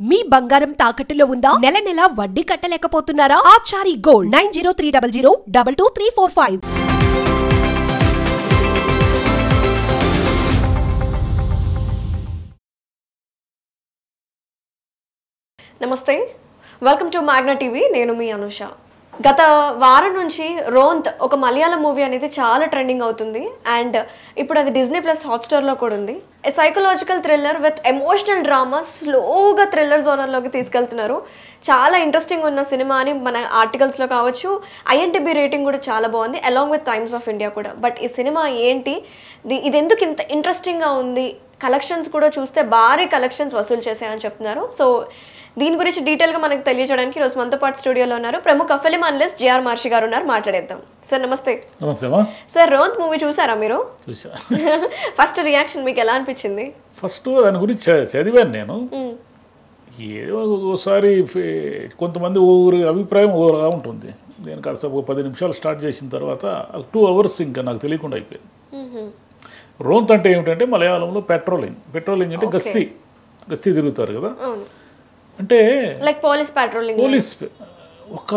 మీ బంగారం తాకట్టులో ఉందా? నెల నెల వడ్డీ కట్టలేకపోతున్నారా? ఆచారి గోల్డ్ 9030022345. నమస్తే, వెల్కమ్ టు మ్యాగ్నా టీవీ. నేను మీ అనుష. గత వారం నుంచి రోంత్ ఒక మలయాళం మూవీ అనేది చాలా ట్రెండింగ్ అవుతుంది అండ్ ఇప్పుడు అది డిజ్నీ ప్లస్ హాట్స్టార్లో కూడా ఉంది. Psychological thriller with emotional drama స్లోగా థ్రిల్లర్ జోనర్లోకి తీసుకెళ్తున్నారు. చాలా ఇంట్రెస్టింగ్ ఉన్న సినిమా అని మన ఆర్టికల్స్లో కావచ్చు. IMDb రేటింగ్ కూడా చాలా బాగుంది, along with times of India కూడా. బట్ ఈ సినిమా ఏంటి, ఇది ఎందుకు ఇంత ఇంట్రెస్టింగ్గా ఉంది? కలెక్షన్స్ కూడా చూస్తే భారీ కలెక్షన్స్ వసూలు చేశాయని చెప్తున్నారు. సో దీని గురించి డీటెయిల్గా మనకు తెలియజేయడానికి ఈరోజు మనతో పాటు స్టూడియోలో ఉన్నారు ప్రముఖ ఫిలిం అనలిస్ట్ JR మహర్షి గారు ఉన్నారు. మాట్లాడేద్దాం. సార్ నమస్తే. సార్, రోంత్ మూవీ చూసారా మీరు? ఫస్ట్ రియాక్షన్ మీకు ఎలా అనిపించింది? ఫస్ట్ దాని గురించి చదివాను నేను. ఏదో ఒకసారి కొంతమంది ఊరి అభిప్రాయం ఊరుగా ఉంటుంది. నేను కాస్త 10 నిమిషాలు స్టార్ట్ చేసిన తర్వాత 2 అవర్స్ ఇంకా నాకు తెలియకుండా అయిపోయింది. రోంత్ అంటే ఏమిటంటే మలయాళంలో పెట్రోలింగ్ అంటే గస్తీ తిరుగుతారు కదా. అంటే లైక్ పోలీస్ పెట్రోలింగ్. ఒక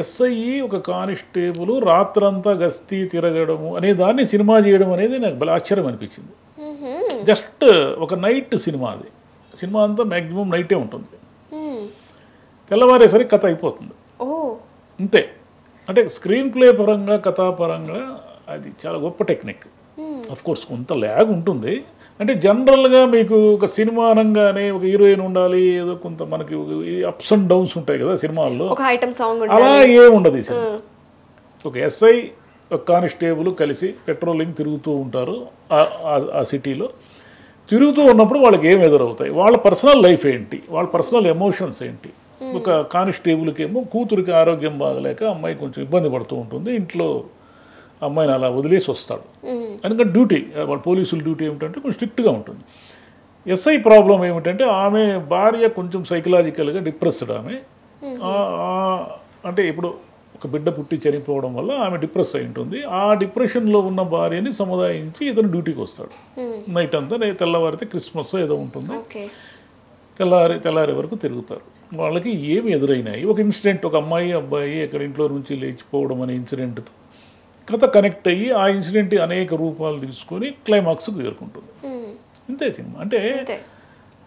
SI ఒక కానిస్టేబుల్ రాత్రంతా గస్తీ తిరగడము అనే దాన్ని సినిమా చేయడం అనేది నాకు భలే ఆశ్చర్యం అనిపించింది. జస్ట్ ఒక నైట్ సినిమా, అది సినిమా అంతా మ్యాక్సిమం నైటే ఉంటుంది. తెల్లవారేసరికి కథ అయిపోతుంది అంతే. అంటే స్క్రీన్ ప్లే పరంగా కథాపరంగా అది చాలా గొప్ప టెక్నిక్. అఫ్ కోర్స్ కొంత ల్యాగ్ ఉంటుంది. అంటే జనరల్గా మీకు ఒక సినిమా అనగానే ఒక హీరోయిన్ ఉండాలి, ఏదో కొంత మనకి అప్స్ అండ్ డౌన్స్ ఉంటాయి కదా సినిమాల్లో, అలా ఏముండదు ఈ సినిమా. ఒక SI ఒక కానిస్టేబుల్ కలిసి పెట్రోలింగ్ తిరుగుతూ ఉంటారు ఆ సిటీలో. తిరుగుతూ ఉన్నప్పుడు వాళ్ళకి ఏం ఎదురవుతాయి, వాళ్ళ పర్సనల్ లైఫ్ ఏంటి, వాళ్ళ పర్సనల్ ఎమోషన్స్ ఏంటి. ఒక కానిస్టేబుల్కి ఏమో కూతురికి ఆరోగ్యం బాగలేక అమ్మాయి కొంచెం ఇబ్బంది పడుతూ ఉంటుంది. ఇంట్లో అమ్మాయిని అలా వదిలేసి వస్తాడు. ఎందుకంటే డ్యూటీ, వాళ్ళ పోలీసుల డ్యూటీ ఏమిటంటే కొంచెం స్ట్రిక్ట్గా ఉంటుంది. SI ప్రాబ్లం ఏమిటంటే ఆమె భార్య కొంచెం సైకలాజికల్గా డిప్రెస్డ్. ఆమె అంటే ఇప్పుడు ఒక బిడ్డ పుట్టి చనిపోవడం వల్ల ఆమె డిప్రెస్ అయి ఉంటుంది. ఆ డిప్రెషన్లో ఉన్న భార్యని సముదాయించి ఇతను డ్యూటీకి వస్తాడు. నైట్ అంతా తెల్లవారితే క్రిస్మస్ ఏదో ఉంటుంది, తెల్లారి వరకు తిరుగుతారు. వాళ్ళకి ఏమి ఎదురైనాయి, ఒక ఇన్సిడెంట్, ఒక అమ్మాయి అబ్బాయి ఎక్కడ ఇంట్లో నుంచి లేచిపోవడం అనే ఇన్సిడెంట్తో కథ కనెక్ట్ అయ్యి ఆ ఇన్సిడెంట్ అనేక రూపాలు తీసుకొని క్లైమాక్స్కి చేరుకుంటుంది. ఇంతే సినిమా. అంటే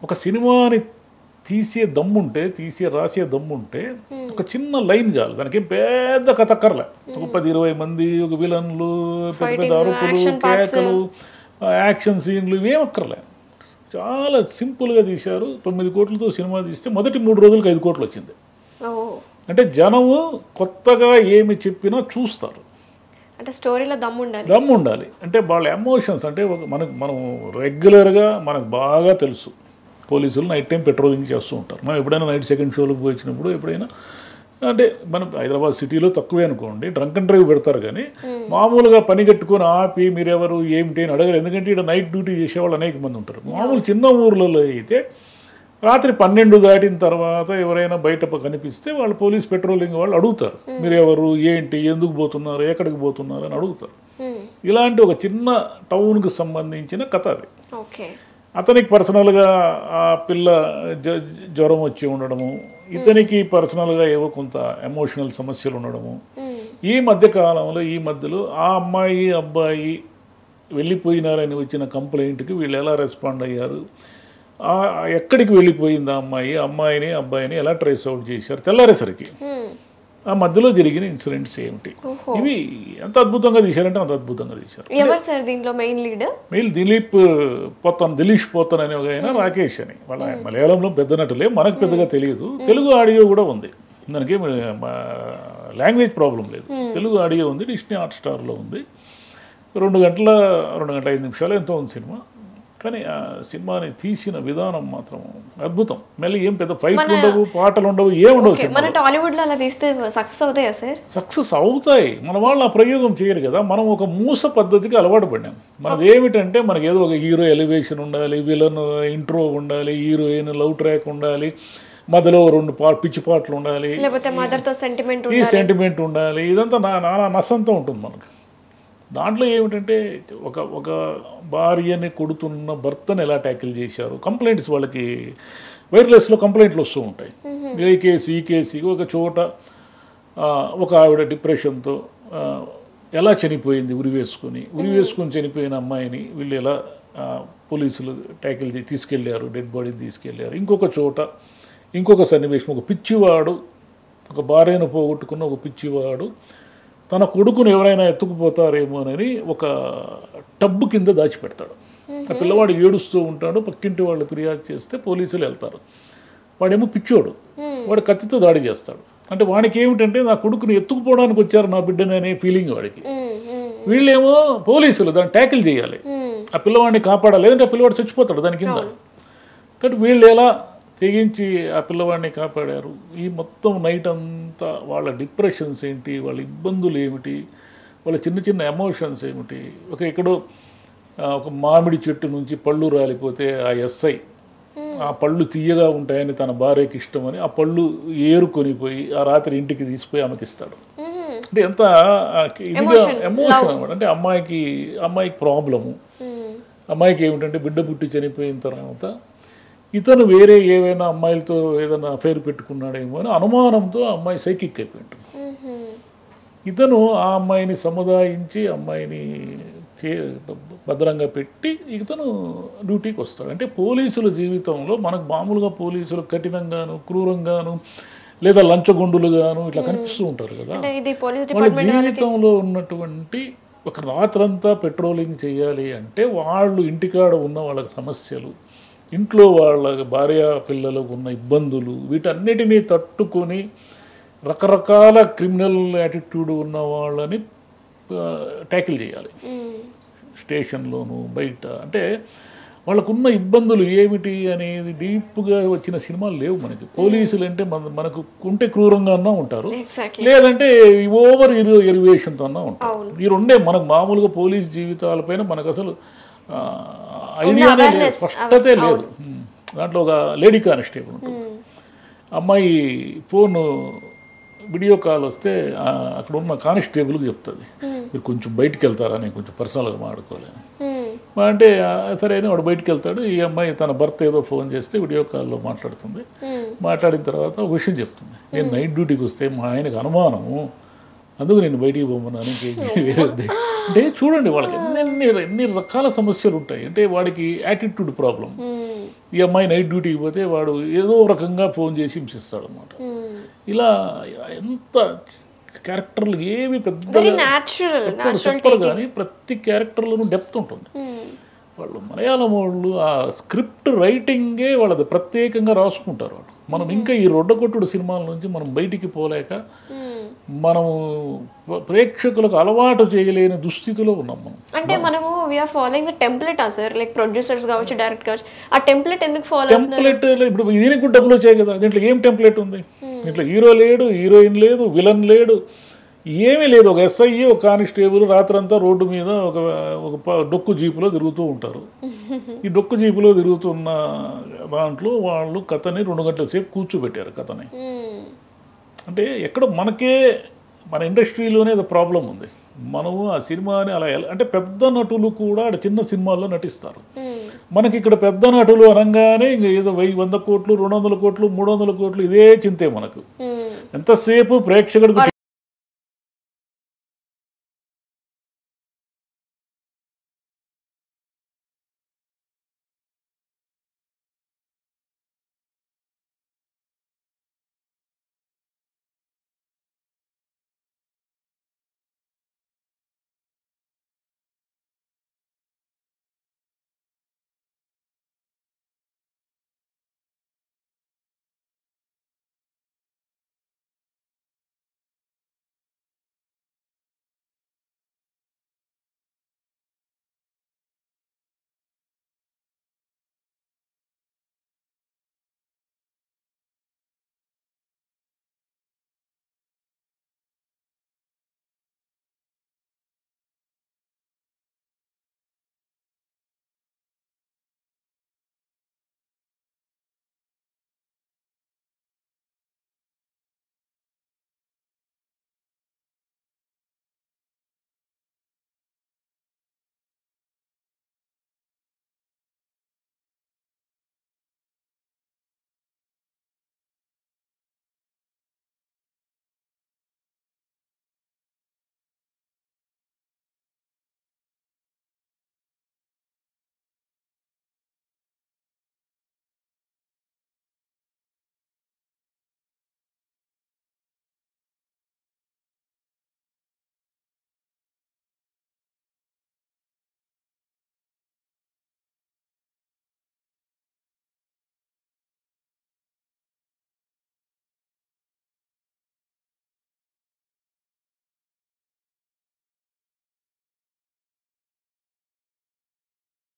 ఒక సినిమాని రాసే దమ్ముంటే ఒక చిన్న లైన్ చాలు, దానికి పెద్ద కథ అక్కర్లే. ఒక 10-20 మంది, ఒక విలన్లు, పెద్ద అరుపులు, కేకలు, యాక్షన్ సీన్లు ఇవేం అక్కర్లే. చాలా సింపుల్గా తీశారు. 9 కోట్లతో సినిమా తీస్తే మొదటి 3 రోజులకు 5 కోట్లు వచ్చింది. అంటే జనము కొత్తగా ఏమి చెప్పినా చూస్తారు. అంటే స్టోరీలో దమ్ము ఉండాలి. అంటే వాళ్ళ ఎమోషన్స్, అంటే మనం రెగ్యులర్గా మనకు బాగా తెలుసు పోలీసులు నైట్ టైం పెట్రోలింగ్ చేస్తూ ఉంటారు. మనం ఎప్పుడైనా నైట్ సెకండ్ షోలకు వచ్చినప్పుడు ఎప్పుడైనా, అంటే మనం హైదరాబాద్ సిటీలో తక్కువే అనుకోండి, డ్రంక్ అండ్ డ్రైవ్ పెడతారు. కానీ మామూలుగా పని కట్టుకొని ఆపి మీరెవరు ఏమిటి అని అడగరు. ఎందుకంటే ఇక్కడ నైట్ డ్యూటీ చేసేవాళ్ళు అనేక మంది ఉంటారు. మామూలు చిన్న ఊర్లలో అయితే రాత్రి 12 దాటిన తర్వాత ఎవరైనా బయట కనిపిస్తే వాళ్ళు పోలీస్ పెట్రోలింగ్ వాళ్ళు అడుగుతారు, మీరు ఎవరు, ఏంటి, ఎందుకు పోతున్నారు, ఎక్కడికి పోతున్నారు అని అడుగుతారు. ఇలాంటి ఒక చిన్న టౌన్కి సంబంధించిన కథ అది. అతనికి పర్సనల్గా ఆ పిల్ల జ్వరం వచ్చి ఉండడము, ఇతనికి పర్సనల్గా ఏవో కొంత ఎమోషనల్ సమస్యలు ఉండడము. ఈ మధ్యలో ఆ అమ్మాయి అబ్బాయి వెళ్ళిపోయినారని వచ్చిన కంప్లైంట్కి వీళ్ళు ఎలా రెస్పాండ్ అయ్యారు, ఎక్కడికి వెళ్ళిపోయింది అమ్మాయిని అబ్బాయిని ఎలా ట్రేస్ అవుట్ చేశారు తెల్లారేసరికి, ఆ మధ్యలో జరిగిన ఇన్సిడెంట్స్ ఏమిటి, ఇవి ఎంత అద్భుతంగా తీశారంటే అంత అద్భుతంగా తీశారు. దిలీష్ పోతన్ అనే ఒక ఆయన, రాకేష్ అని, వాళ్ళ మలయాళంలో పెద్ద నటులే, మనకు పెద్దగా తెలియదు. తెలుగు ఆడియో కూడా ఉంది, దానికి లాంగ్వేజ్ ప్రాబ్లం లేదు. తెలుగు ఆడియో ఉంది, డిస్నీ హాట్స్టార్లో ఉంది. 2 గంటల 5 నిమిషాలు ఎంతో ఉంది సినిమా. కానీ ఆ సినిమాని తీసిన విధానం మాత్రం అద్భుతం. మళ్ళీ ఏం పెద్ద ఫైట్లు ఉండవు, పాటలు ఉండవు, ఏముండవు. సక్సెస్ అవుతాయి. మన వాళ్ళు ఆ ప్రయోగం చేయరు కదా. మనం ఒక మూస పద్ధతికి అలవాటు పడినాం. మనది ఏమిటంటే మనకి ఏదో ఒక హీరో ఎలివేషన్ ఉండాలి, విలన్ ఇంట్రో ఉండాలి, హీరోయిన్ లవ్ ట్రాక్ ఉండాలి, మధ్యలో 2 పిచ్చి పాటలు ఉండాలి, ఈ సెంటిమెంట్ ఉండాలి. ఇదంతా నానా నసంతా ఉంటుంది మనకు. దాంట్లో ఏమిటంటే ఒక భార్యని కొడుతున్న భర్తను ఎలా ట్యాకిల్ చేశారు, కంప్లైంట్స్ వాళ్ళకి వైర్లెస్లో కంప్లైంట్లు వస్తూ ఉంటాయి. ఈ కేసు ఒక చోట ఒక ఆవిడ డిప్రెషన్తో ఎలా చనిపోయింది, ఉరి వేసుకొని చనిపోయిన అమ్మాయిని వీళ్ళు ఎలా పోలీసులు ట్యాకిల్ తీసుకెళ్లారు, డెడ్ బాడీని తీసుకెళ్లారు. ఇంకొక చోట ఇంకొక సన్నివేశం, ఒక పిచ్చివాడు, ఒక భార్యను పోగొట్టుకున్న ఒక పిచ్చివాడు తన కొడుకును ఎవరైనా ఎత్తుకుపోతారేమోనని ఒక టబ్బు కింద దాచిపెడతాడు. ఆ పిల్లవాడు ఏడుస్తూ ఉంటాడు, పక్కింటి వాళ్ళు ఫిర్యాదు చేస్తే పోలీసులు వెళ్తారు. వాడేమో పిచ్చోడు, వాడు కత్తితో దాడి చేస్తాడు. అంటే వాడికి ఏమిటంటే నా కొడుకుని ఎత్తుకుపోవడానికి వచ్చారు నా బిడ్డని అనే ఫీలింగ్ వాడికి. వీళ్ళేమో పోలీసులు దాన్ని ట్యాకిల్ చేయాలి, ఆ పిల్లవాడిని కాపాడాలి, లేదంటే ఆ పిల్లవాడు చచ్చిపోతాడు దాని కింద. కాబట్టి వీళ్ళు ఎలా తెగించి ఆ పిల్లవాడిని కాపాడారు. ఈ మొత్తం నైట్ అంతా వాళ్ళ డిప్రెషన్స్ ఏంటి, వాళ్ళ ఇబ్బందులు ఏమిటి, వాళ్ళ చిన్న చిన్న ఎమోషన్స్ ఏమిటి. ఎక్కడో ఒక మామిడి చెట్టు నుంచి పళ్ళు రాలిపోతే ఆ ఎస్ఐ ఆ పళ్ళు తీయగా ఉంటాయని తన భార్యకి ఇష్టమని ఆ పళ్ళు ఏరుకొనిపోయి ఆ రాత్రి ఇంటికి తీసిపోయి ఆమెకి ఇస్తాడు. అంటే ఎంత ఇదిగా ఎమోషన్ అనమాట. అంటే అమ్మాయికి ప్రాబ్లము, అమ్మాయికి ఏమిటంటే బిడ్డ పుట్టి చనిపోయిన తర్వాత ఇతను వేరే ఏవైనా అమ్మాయిలతో ఏదైనా అఫైర్ పెట్టుకున్నాడేమో అని అనుమానంతో ఆ అమ్మాయి సైకిక్ అయిపోయింది. ఇతను ఆ అమ్మాయిని సముదాయించి అమ్మాయిని భద్రంగా పెట్టి ఇతను డ్యూటీకి వస్తాడు. అంటే పోలీసుల జీవితంలో మనకు మామూలుగా పోలీసులు కఠినంగాను, క్రూరంగాను, లేదా లంచగొండులుగాను ఇట్లా కనిపిస్తూ ఉంటారు కదా. వాళ్ళ జీవితంలో ఉన్నటువంటి ఒక రాత్రంతా పెట్రోలింగ్ చేయాలి అంటే వాళ్ళు ఇంటికాడ ఉన్న వాళ్ళ సమస్యలు, ఇంట్లో వాళ్ళ భార్య పిల్లలకు ఉన్న ఇబ్బందులు, వీటన్నిటినీ తట్టుకొని రకరకాల క్రిమినల్ యాటిట్యూడ్ ఉన్న వాళ్ళని ట్యాకిల్ చేయాలి స్టేషన్లోను బయట. అంటే వాళ్ళకున్న ఇబ్బందులు ఏమిటి అనేది డీప్గా వచ్చిన సినిమాలు లేవు మనకి. పోలీసులు అంటే మనకు ఉంటే క్రూరంగా అన్నా ఉంటారు, లేదంటే ఓవర్ ఎరివేషన్తో అన్నా ఉంటారు. ఈ రెండే మనకు మామూలుగా పోలీస్ జీవితాలపైన మనకు అసలు ఐడియానే లేదు, స్పష్టతే లేదు. దాంట్లో ఒక లేడీ కానిస్టేబుల్ ఉంటుంది, అమ్మాయి ఫోన్ వీడియో కాల్ వస్తే అక్కడ ఉన్న కానిస్టేబుల్కి చెప్తుంది, మీరు కొంచెం బయటికి వెళ్తారా, నేను కొంచెం పర్సనల్గా మాట్లాడుకోలేను అంటే సరే అని వాడు బయటికి వెళ్తాడు. ఈ అమ్మాయి తన భర్త ఏదో ఫోన్ చేస్తే వీడియో కాల్లో మాట్లాడుతుంది. మాట్లాడిన తర్వాత ఒక విషయం చెప్తుంది, నేను నైట్ డ్యూటీకి వస్తే మా ఆయనకు అనుమానము, అందుకు నేను బయటికి పోమన్నాను. అంటే చూడండి వాళ్ళకి ఎన్ని రకాల సమస్యలు ఉంటాయి. అంటే వాడికి యాటిట్యూడ్ ప్రాబ్లం. ఈ అమ్మాయి నైట్ డ్యూటీకి పోతే వాడు ఏదో రకంగా ఫోన్ చేసి హింసిస్తాడు అనమాట. ఇలా ఎంత క్యారెక్టర్లు ఏవి పెద్దగా చెప్పరు కానీ ప్రతి క్యారెక్టర్లోనూ డెప్త్ ఉంటుంది. వాళ్ళు మలయాళం వాళ్ళు ఆ స్క్రిప్ట్ రైటింగే వాళ్ళది ప్రత్యేకంగా రాసుకుంటారు వాళ్ళు. మనం ఇంకా ఈ రొడ్డకొట్టుడు సినిమాల నుంచి మనం బయటికి పోలేక మనము ప్రేక్షకులకు అలవాటు చేయలేని దుస్థితిలో ఉన్నాం మనం. అంటే మనము we are following the template sir, like producers కావచ్చు, డైరెక్ట్ కావచ్చు, ఆ టెంప్లెట్ ఎందుకు ఫాలో? టెంప్లెట్ ఇప్పుడు దీనికి కూడా డబ్బులు వచ్చాయి కదా, దీంట్లో ఏం టెంప్లెట్ ఉంది? దీంట్లో హీరో లేడు, హీరోయిన్ లేదు, విలన్ లేడు, ఏమీ లేదు. ఒక ఎస్ఐ, ఒక కానిస్టేబుల్ రాత్రంతా రోడ్డు మీద ఒక డొక్కు జీపులో తిరుగుతూ ఉంటారు. ఈ డొక్కు జీపులో తిరుగుతున్న దాంట్లో వాళ్ళు కథని 2 గంటల సేపు కూర్చోబెట్టారు కథని. అంటే ఎక్కడ మనకే మన ఇండస్ట్రీలోనే ప్రాబ్లం ఉంది. మనము ఆ సినిమాని అలా అంటే పెద్ద నటులు కూడా చిన్న సినిమాల్లో నటిస్తారు. మనకి ఇక్కడ పెద్ద నటులు అనగానే ఇంక ఏదో 100 కోట్లు 200 కోట్లు 300 కోట్లు ఇదే చింతే మనకు. ఎంతసేపు ప్రేక్షకుడికి